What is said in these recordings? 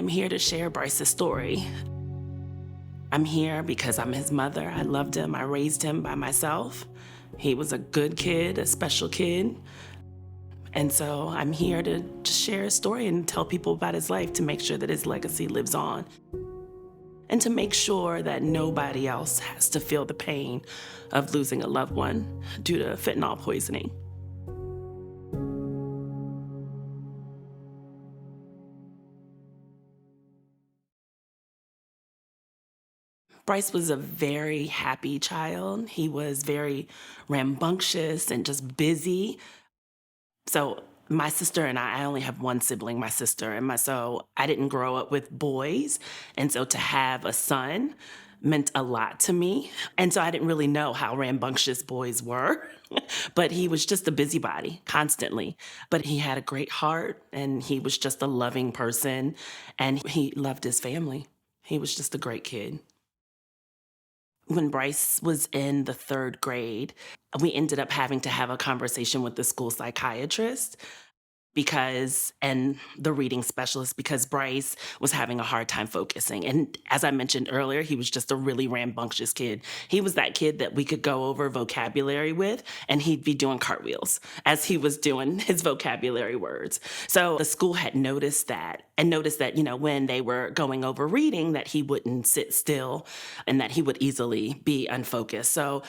am here to share Bryce's story. I'm here because I'm his mother. I loved him. I raised him by myself. He was a good kid, a special kid. And so I'm here to just share his story and tell people about his life to make sure that his legacy lives on. And to make sure that nobody else has to feel the pain of losing a loved one due to fentanyl poisoning. Bryce was a very happy child. He was very rambunctious and just busy. So my sister and I only have one sibling, my sister, so I didn't grow up with boys. And so to have a son meant a lot to me. And so I didn't really know how rambunctious boys were, but he was just a busybody constantly. But he had a great heart and he was just a loving person and he loved his family. He was just a great kid. When Bryce was in the 3rd grade, we ended up having to have a conversation with the school psychiatrist and the reading specialist because Bryce was having a hard time focusing. And as I mentioned earlier, he was just a really rambunctious kid. He was that kid that we could go over vocabulary with and he'd be doing cartwheels as he was doing his vocabulary words. So the school had noticed that, when they were going over reading that he wouldn't sit still and that he would easily be unfocused. So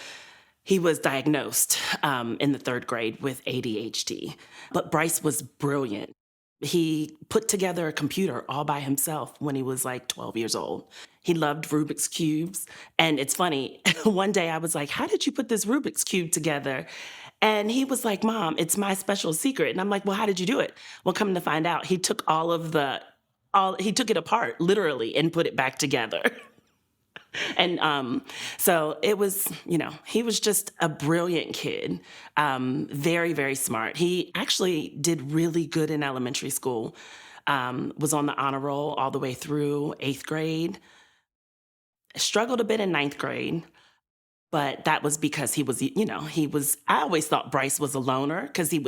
he was diagnosed in the 3rd grade with ADHD, but Bryce was brilliant. He put together a computer all by himself when he was like 12 years old. He loved Rubik's Cubes. And it's funny, one day I was like, how did you put this Rubik's Cube together? And he was like, Mom, it's my special secret. And I'm like, well, how did you do it? Well, come to find out, he took he took it apart literally and put it back together. And so it was, he was just a brilliant kid, very, very smart. He actually did really good in elementary school, was on the honor roll all the way through 8th grade, struggled a bit in 9th grade, but that was because I always thought Bryce was a loner because he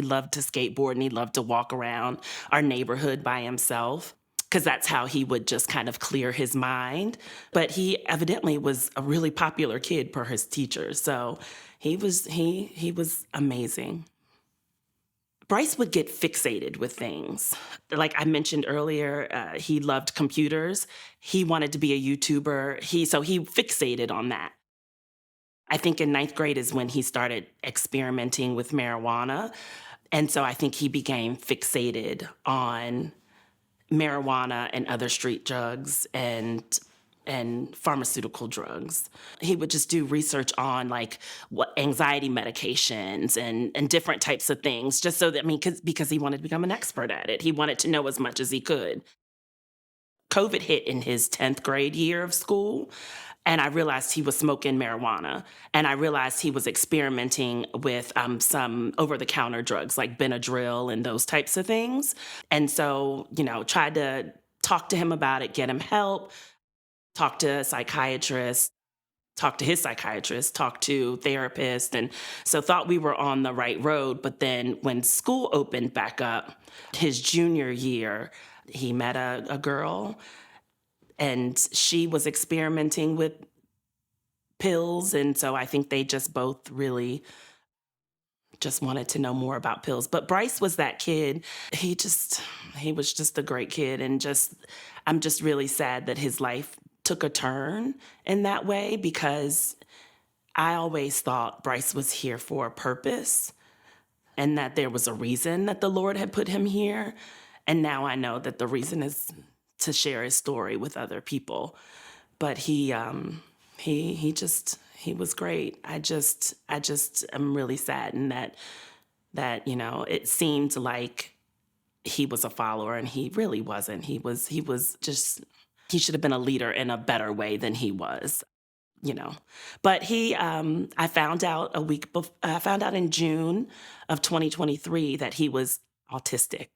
loved to skateboard and he loved to walk around our neighborhood by himself, because that's how he would just kind of clear his mind. But he evidently was a really popular kid per his teachers. So he was amazing. Bryce would get fixated with things. Like I mentioned earlier, he loved computers. He wanted to be a YouTuber. So he fixated on that. I think in 9th grade is when he started experimenting with marijuana. And so I think he became fixated on marijuana and other street drugs and pharmaceutical drugs. He would just do research on like what anxiety medications and different types of things, just so that, because he wanted to become an expert at it. He wanted to know as much as he could. COVID hit in his 10th grade year of school, and I realized he was smoking marijuana, and I realized he was experimenting with some over-the-counter drugs like Benadryl and those types of things. And so, tried to talk to him about it, get him help, talk to a psychiatrist, talk to his psychiatrist, talk to therapists, and so thought we were on the right road. But then when school opened back up, his junior year, he met a girl, and she was experimenting with pills. And so I think they just both really just wanted to know more about pills. But Bryce was that kid. He was just a great kid. And I'm just really sad that his life took a turn in that way, because I always thought Bryce was here for a purpose and that there was a reason that the Lord had put him here. And now I know that the reason is to share his story with other people. But he was great. I just am really saddened that it seemed like he was a follower and he really wasn't. He should have been a leader in a better way than he was. But I found out in June of 2023 that he was autistic,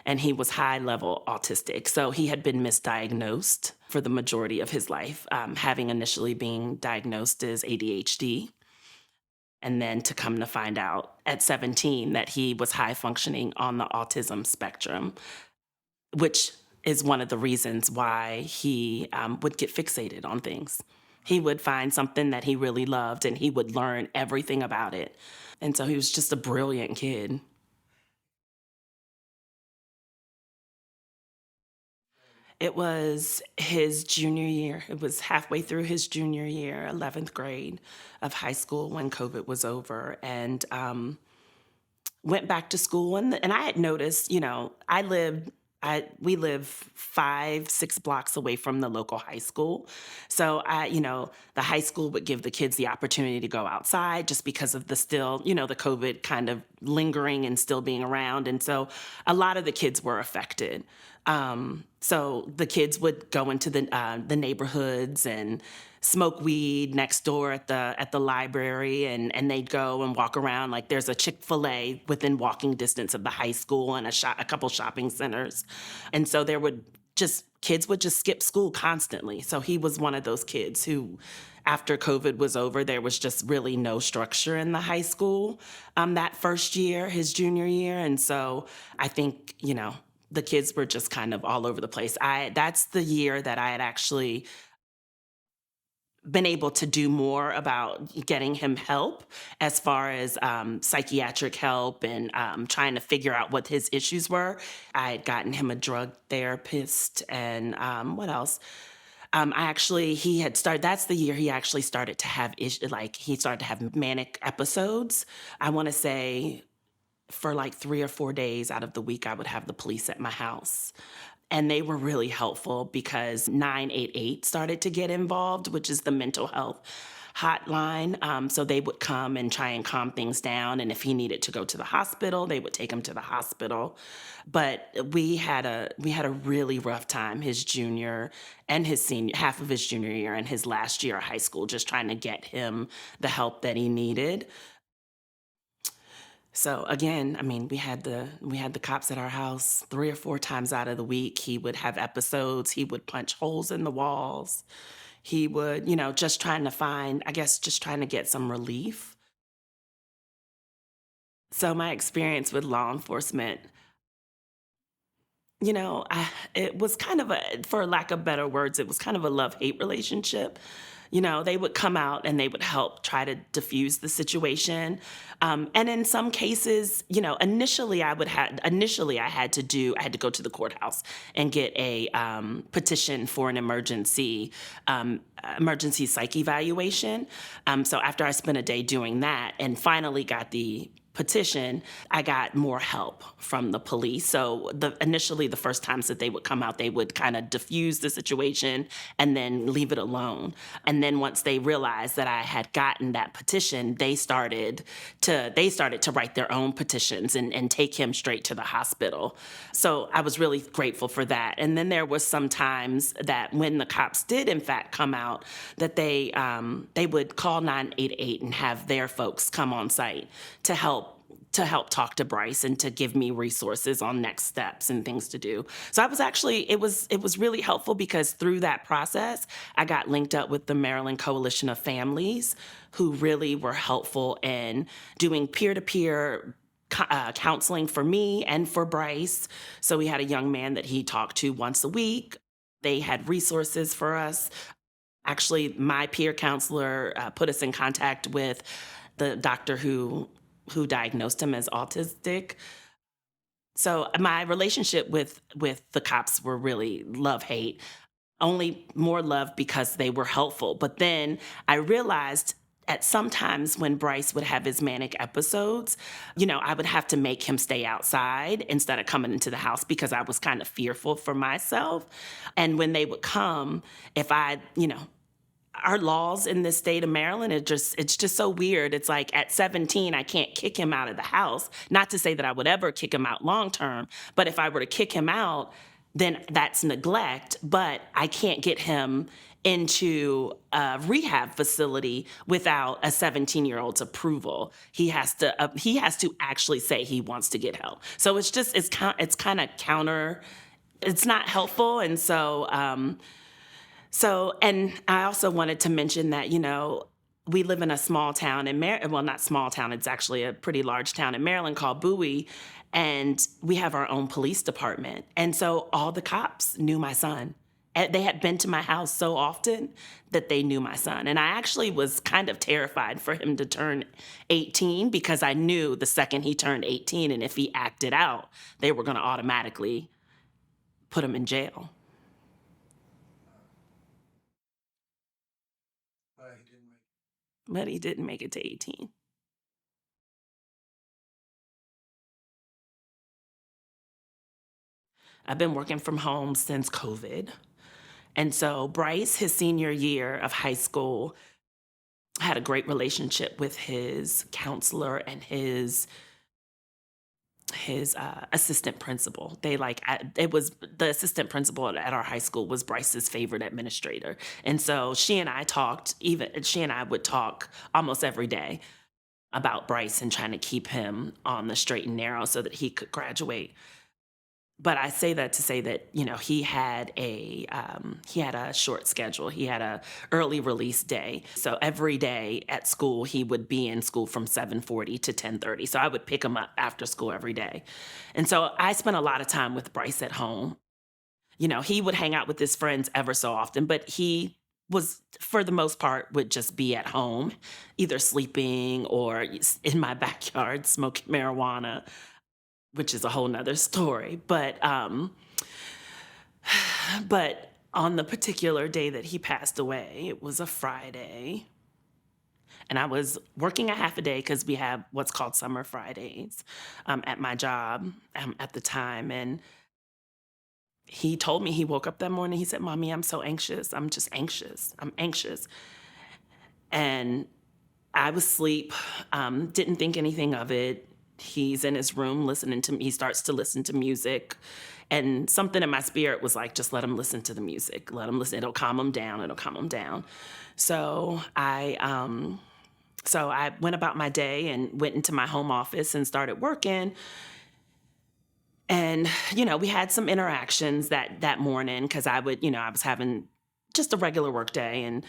and he was high-level autistic. So he had been misdiagnosed for the majority of his life, having initially been diagnosed as ADHD, and then to come to find out at 17 that he was high-functioning on the autism spectrum, which is one of the reasons why he would get fixated on things. He would find something that he really loved and he would learn everything about it. And so he was just a brilliant kid. It was his junior year. It was halfway through his junior year, 11th grade of high school when COVID was over. And went back to school, and I had noticed, we live 5, 6 blocks away from the local high school. So the high school would give the kids the opportunity to go outside just because of the still, the COVID kind of lingering and still being around. And so a lot of the kids were affected. So the kids would go into the neighborhoods and smoke weed next door at the library, and they'd go and walk around. Like, there's a Chick-fil-A within walking distance of the high school and a couple shopping centers. And so kids would just skip school constantly. So he was one of those kids who, after COVID was over, there was just really no structure in the high school that first year, his junior year. And so I think, the kids were just kind of all over the place. That's the year that I had actually been able to do more about getting him help as far as psychiatric help and trying to figure out what his issues were. I had gotten him a drug therapist, and what else? That's the year he actually started to have he started to have manic episodes. I want to say for like 3 or 4 days out of the week, I would have the police at my house. And they were really helpful because 988 started to get involved, which is the mental health hotline. So they would come and try and calm things down. And if he needed to go to the hospital, they would take him to the hospital. But we had a really rough time his junior and his senior, half of his junior year and his last year of high school, just trying to get him the help that he needed. So again, I mean, we had the cops at our house 3 or 4 times out of the week. He would have episodes. He would punch holes in the walls. He would, just trying to get some relief. So my experience with law enforcement, it was kind of for lack of better words, it was kind of a love-hate relationship. They would come out and they would help try to diffuse the situation. And in some cases, initially I had to go to the courthouse and get a petition for an emergency psych evaluation. So after I spent a day doing that and finally got the petition, I got more help from the police. So initially, the first times that they would come out, they would kind of diffuse the situation and then leave it alone. And then once they realized that I had gotten that petition, they started to write their own petitions and take him straight to the hospital. So I was really grateful for that. And then there was some times that when the cops did in fact come out, that they would call 988 and have their folks come on site to help talk to Bryce and to give me resources on next steps and things to do. So it was really helpful because through that process, I got linked up with the Maryland Coalition of Families, who really were helpful in doing peer-to-peer counseling for me and for Bryce. So we had a young man that he talked to once a week. They had resources for us. Actually, my peer counselor put us in contact with the doctor who diagnosed him as autistic. So my relationship with the cops were really love-hate. Only more love because they were helpful. But then I realized at some times when Bryce would have his manic episodes, I would have to make him stay outside instead of coming into the house because I was kind of fearful for myself. And when they would come, if our laws in this state of Maryland, it's just so weird. It's like at 17, I can't kick him out of the house. Not to say that I would ever kick him out long term, but if I were to kick him out, then that's neglect. But I can't get him into a rehab facility without a 17-year-old's approval. He has to actually say he wants to get help. So it's kind of counter. It's not helpful, and so. And I also wanted to mention that, we live in a small town in Maryland. Well, not small town. It's actually a pretty large town in Maryland called Bowie. And we have our own police department. And so all the cops knew my son. And they had been to my house so often that they knew my son. And I actually was kind of terrified for him to turn 18 because I knew the second he turned 18 and if he acted out, they were going to automatically put him in jail. But he didn't make it to 18. I've been working from home since COVID. And so Bryce, his senior year of high school, had a great relationship with his counselor and his assistant principal. It was the assistant principal at our high school was Bryce's favorite administrator. And so she and I would talk almost every day about Bryce and trying to keep him on the straight and narrow so that he could graduate. But I say that to say that, he had a short schedule. He had a early release day. So every day at school, he would be in school from 7:40 to 10:30. So I would pick him up after school every day. And so I spent a lot of time with Bryce at home. He would hang out with his friends ever so often, but he was, for the most part, would just be at home, either sleeping or in my backyard smoking marijuana, which is a whole nother story. But on the particular day that he passed away, it was a Friday. And I was working a half a day because we have what's called summer Fridays at my job at the time. And he told me, he woke up that morning, he said, "Mommy, I'm so anxious. I'm just anxious. I'm anxious." And I was asleep, didn't think anything of it. He's in his room he starts to listen to music. And something in my spirit was like, just let him listen to the music. Let him listen. It'll calm him down. It'll calm him down. So I went about my day and went into my home office and started working. And, we had some interactions that morning because I was having just a regular work day.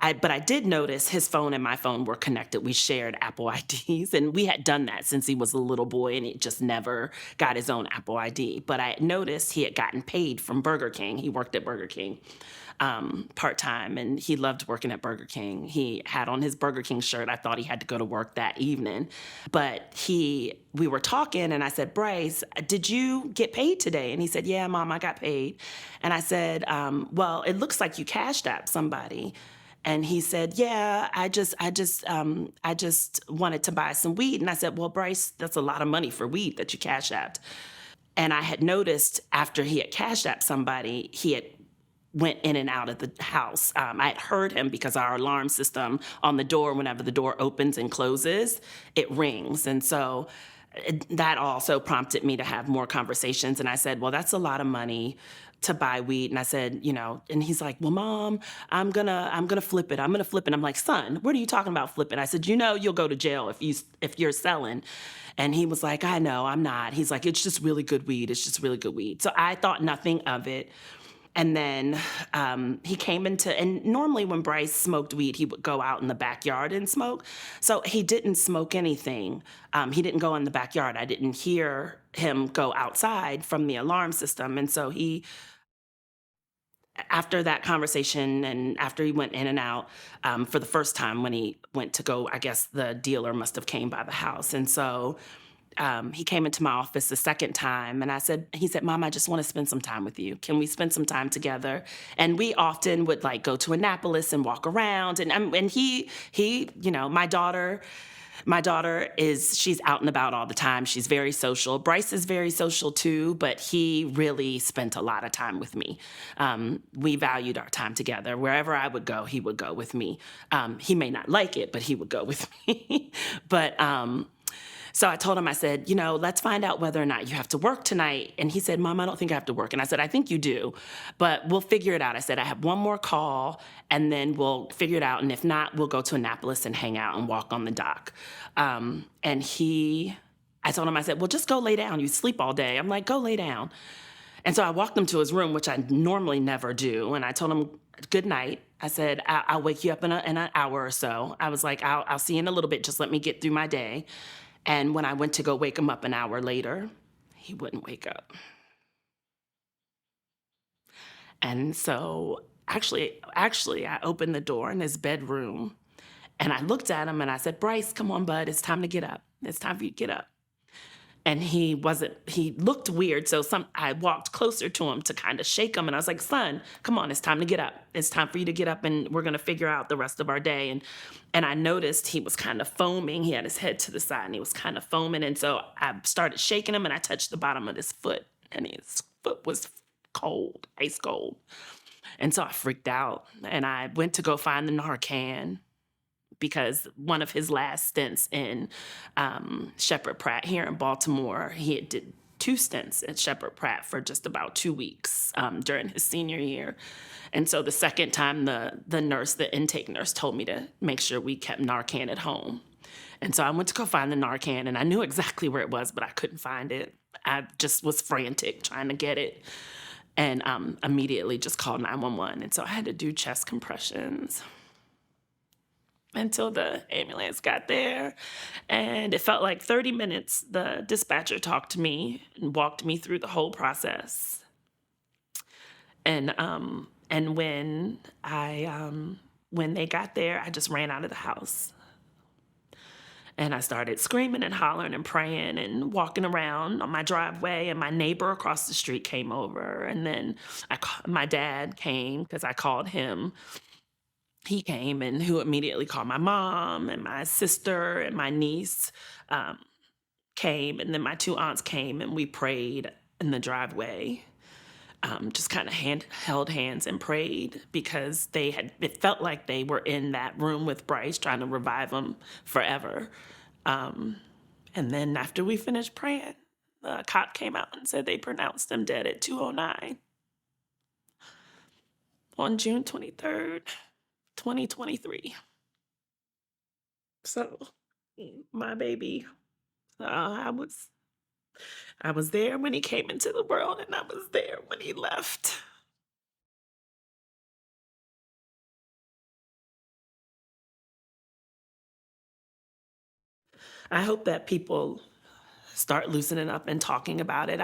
But I did notice his phone and my phone were connected. We shared Apple IDs, and we had done that since he was a little boy, and he just never got his own Apple ID. But I noticed he had gotten paid from Burger King. He worked at Burger King part-time, and he loved working at Burger King. He had on his Burger King shirt. I thought he had to go to work that evening. But we were talking, and I said, "Bryce, did you get paid today?" And he said, "Yeah, Mom, I got paid." And I said, "Well, it looks like you cashed out somebody." And he said, "Yeah, I just wanted to buy some weed." And I said, "Well, Bryce, that's a lot of money for weed that you cash out." And I had noticed after he had cashed out somebody, he had went in and out of the house. I had heard him because our alarm system on the door, whenever the door opens and closes, it rings. And so that also prompted me to have more conversations. And I said, "Well, that's a lot of money to buy weed." And I said, and he's like, "Well, Mom, I'm gonna flip it. I'm gonna flip it." I'm like, "Son, what are you talking about flipping?" I said, "You'll go to jail if you're selling." And he was like, "I know, I'm not." He's like, "It's just really good weed. It's just really good weed." So I thought nothing of it. And then he came and normally when Bryce smoked weed, he would go out in the backyard and smoke. So he didn't smoke anything. He didn't go in the backyard. I didn't hear him go outside from the alarm system. And so after that conversation and after he went in and out for the first time when he went to go, I guess the dealer must have came by the house. And so he came into my office the second time, and he said, "Mom, I just want to spend some time with you. Can we spend some time together?" And we often would go to Annapolis and walk around. And he, my daughter she's out and about all the time. She's very social. Bryce is very social too, but he really spent a lot of time with me. We valued our time together. Wherever I would go, he would go with me. He may not like it, but he would go with me. So I told him, I said, "Let's find out whether or not you have to work tonight." And he said, "Mom, I don't think I have to work." And I said, "I think you do, but we'll figure it out." I said, "I have one more call and then we'll figure it out. And if not, we'll go to Annapolis and hang out and walk on the dock." I told him, I said, "Well, just go lay down. You sleep all day." I'm like, "Go lay down." And so I walked him to his room, which I normally never do. And I told him, "Good night." I said, I'll wake you up in an hour or so." I was like, I'll see you in a little bit. Just let me get through my day. And when I went to go wake him up an hour later, he wouldn't wake up. And so actually, I opened the door in his bedroom and I looked at him and I said, Bryce, come on, bud, it's time to get up. It's time for you to get up. And he looked weird. So I walked closer to him to kind of shake him. And I was like, son, come on, it's time to get up. It's time for you to get up and we're going to figure out the rest of our day. And I noticed he was kind of foaming. He had his head to the side and he was kind of foaming. And so I started shaking him and I touched the bottom of his foot and his foot was cold, ice cold. And so I freaked out and I went to go find the Narcan, because one of his last stints in Shepherd Pratt here in Baltimore, he had did 2 stints at Shepherd Pratt for just about 2 weeks during his senior year. And so the second time, the intake nurse told me to make sure we kept Narcan at home. And so I went to go find the Narcan, and I knew exactly where it was, but I couldn't find it. I just was frantic trying to get it, and immediately just called 911. And so I had to do chest compressions until the ambulance got there. And it felt like 30 minutes. The dispatcher talked to me and walked me through the whole process. And when they got there, I just ran out of the house. And I started screaming and hollering and praying and walking around on my driveway. And my neighbor across the street came over. And then my dad came because I called him. He came, and who immediately called my mom, and my sister and my niece came, and then my 2 aunts came, and we prayed in the driveway, just kind of held hands and prayed, because it felt like they were in that room with Bryce trying to revive him forever. And then after we finished praying, the cop came out and said they pronounced him dead at 2:09 on June 23rd. 2023. So, my baby, I was there when he came into the world, and I was there when he left. I hope that people start loosening up and talking about it.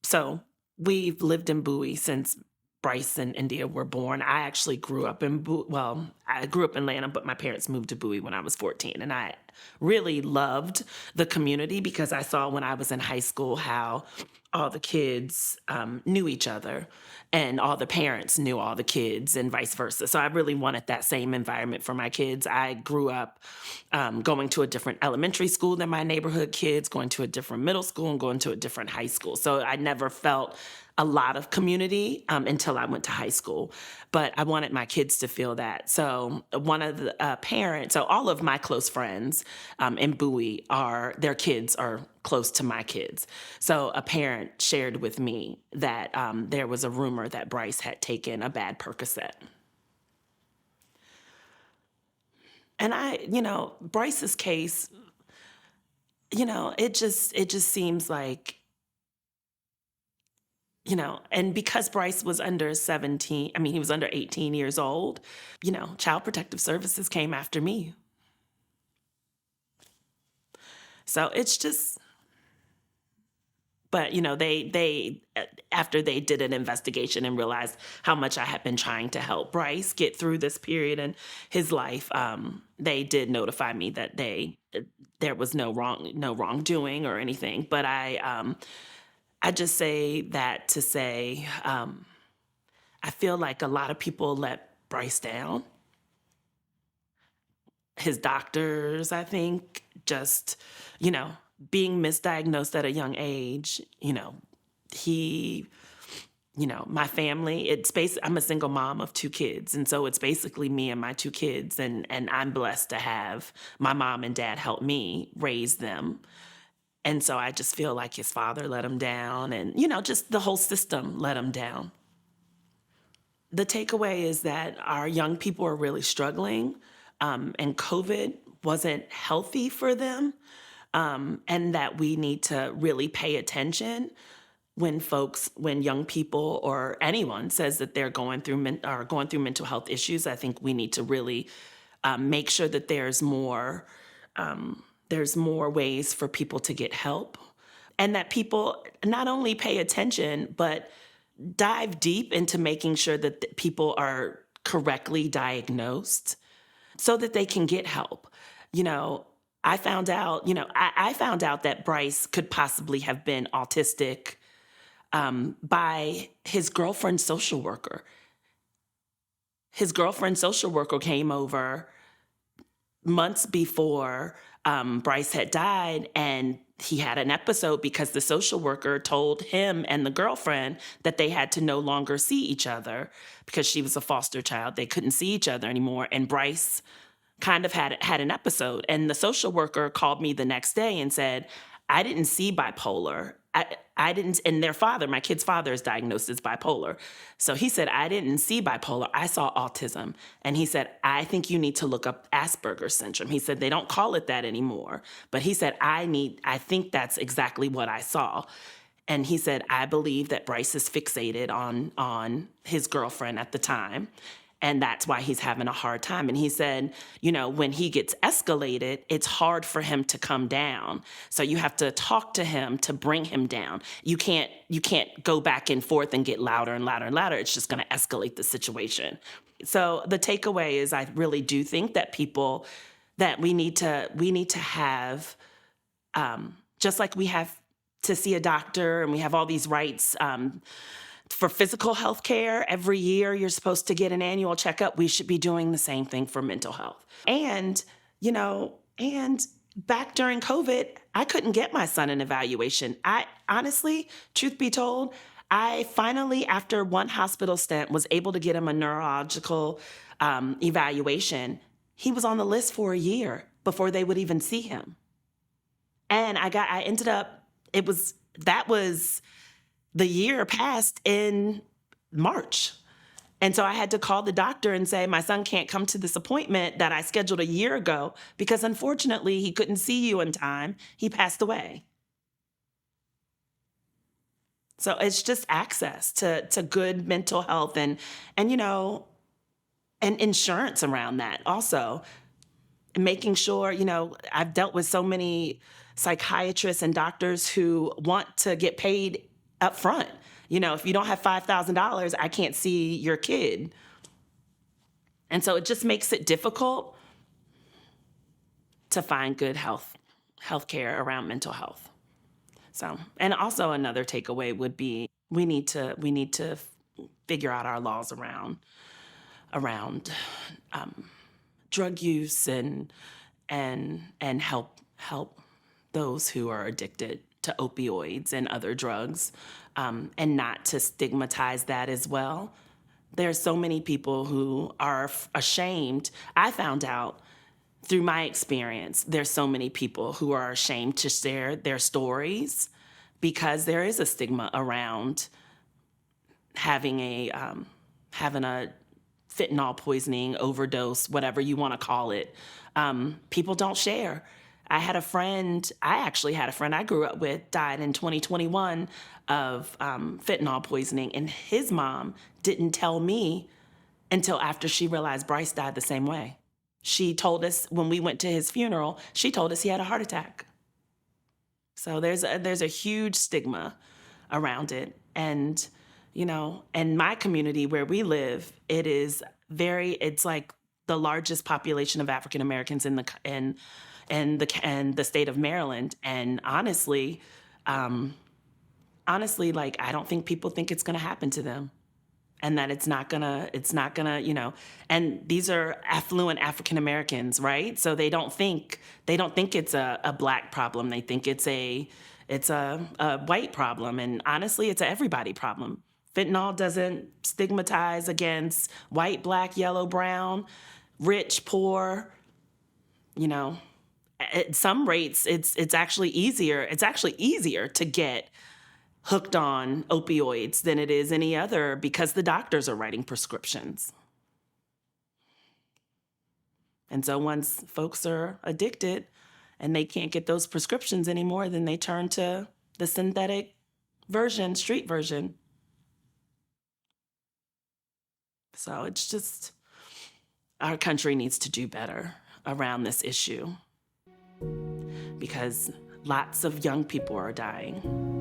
So we've lived in Bowie since Bryce and India were born. I actually grew up in I grew up in Atlanta, but my parents moved to Bowie when I was 14. And I really loved the community because I saw when I was in high school how all the kids knew each other and all the parents knew all the kids and vice versa. So I really wanted that same environment for my kids. I grew up going to a different elementary school than my neighborhood kids, going to a different middle school and going to a different high school. So I never felt a lot of community until I went to high school. But I wanted my kids to feel that. So one of the parents, so all of my close friends in Bowie, their kids are close to my kids. So a parent shared with me that there was a rumor that Bryce had taken a bad Percocet. And Bryce's case, it just seems like, and because Bryce was under 17, he was under 18 years old, Child Protective Services came after me. So it's just, but, they after they did an investigation and realized how much I had been trying to help Bryce get through this period in his life, they did notify me that there was no wrongdoing or anything. But I just say that to say, I feel like a lot of people let Bryce down. His doctors, I think, just, being misdiagnosed at a young age, my family, I'm a single mom of 2 kids. And so it's basically me and my 2 kids. And I'm blessed to have my mom and dad help me raise them. And so I just feel like his father let him down and, just the whole system let him down. The takeaway is that our young people are really struggling, and COVID wasn't healthy for them, and that we need to really pay attention when young people or anyone says that they're going through mental health issues. I think we need to really make sure that there's more there's more ways for people to get help, and that people not only pay attention, but dive deep into making sure that people are correctly diagnosed so that they can get help. You know, I found out, I found out that Bryce could possibly have been autistic by his girlfriend's social worker. His girlfriend's social worker came over months before Bryce had died, and he had an episode because the social worker told him and the girlfriend that they had to no longer see each other because she was a foster child. They couldn't see each other anymore. And Bryce kind of had an episode. And the social worker called me the next day and said, I didn't see bipolar. I didn't, and their father, my kid's father, is diagnosed as bipolar. So he said, I didn't see bipolar, I saw autism. And he said, I think you need to look up Asperger's syndrome. He said, they don't call it that anymore. But he said, I think that's exactly what I saw. And he said, I believe that Bryce is fixated on his girlfriend at the time. And that's why he's having a hard time. And he said, when he gets escalated, it's hard for him to come down. So you have to talk to him to bring him down. You can't go back and forth and get louder and louder and louder. It's just going to escalate the situation. So the takeaway is I really do think that we need to have, just like we have to see a doctor and we have all these rights, for physical health care, every year you're supposed to get an annual checkup. We should be doing the same thing for mental health. And back during COVID, I couldn't get my son an evaluation. I honestly, truth be told, I finally, after one hospital stint, was able to get him a neurological evaluation. He was on the list for a year before they would even see him. And that was the year passed in March. And so I had to call the doctor and say, my son can't come to this appointment that I scheduled a year ago because unfortunately he couldn't see you in time. He passed away. So it's just access to good mental health and insurance around that also. Making sure, I've dealt with so many psychiatrists and doctors who want to get paid up front. If you don't have $5,000, I can't see your kid. And so it just makes it difficult to find good health care around mental health. So, and also another takeaway would be we need to figure out our laws around drug use and help those who are addicted to opioids and other drugs, and not to stigmatize that as well. There's so many people who are ashamed. I found out through my experience, there's so many people who are ashamed to share their stories because there is a stigma around having a fentanyl poisoning, overdose, whatever you want to call it. People don't share. I actually had a friend I grew up with died in 2021 of fentanyl poisoning, and his mom didn't tell me until after she realized Bryce died the same way. She told us when we went to his funeral, she told us he had a heart attack. So there's a huge stigma around it. And, in my community where we live, it's like the largest population of African Americans in the state of Maryland. And honestly, like, I don't think people think it's going to happen to them, and that it's not gonna, and these are affluent African Americans, right? So they don't think it's a Black problem. They think it's a white problem. And honestly, it's a everybody problem. Fentanyl doesn't stigmatize against white, Black, yellow, brown, rich, poor, At some rates, it's actually easier. It's actually easier to get hooked on opioids than it is any other because the doctors are writing prescriptions. And so once folks are addicted and they can't get those prescriptions anymore, then they turn to the synthetic version, street version. So it's just, our country needs to do better around this issue. because lots of young people are dying.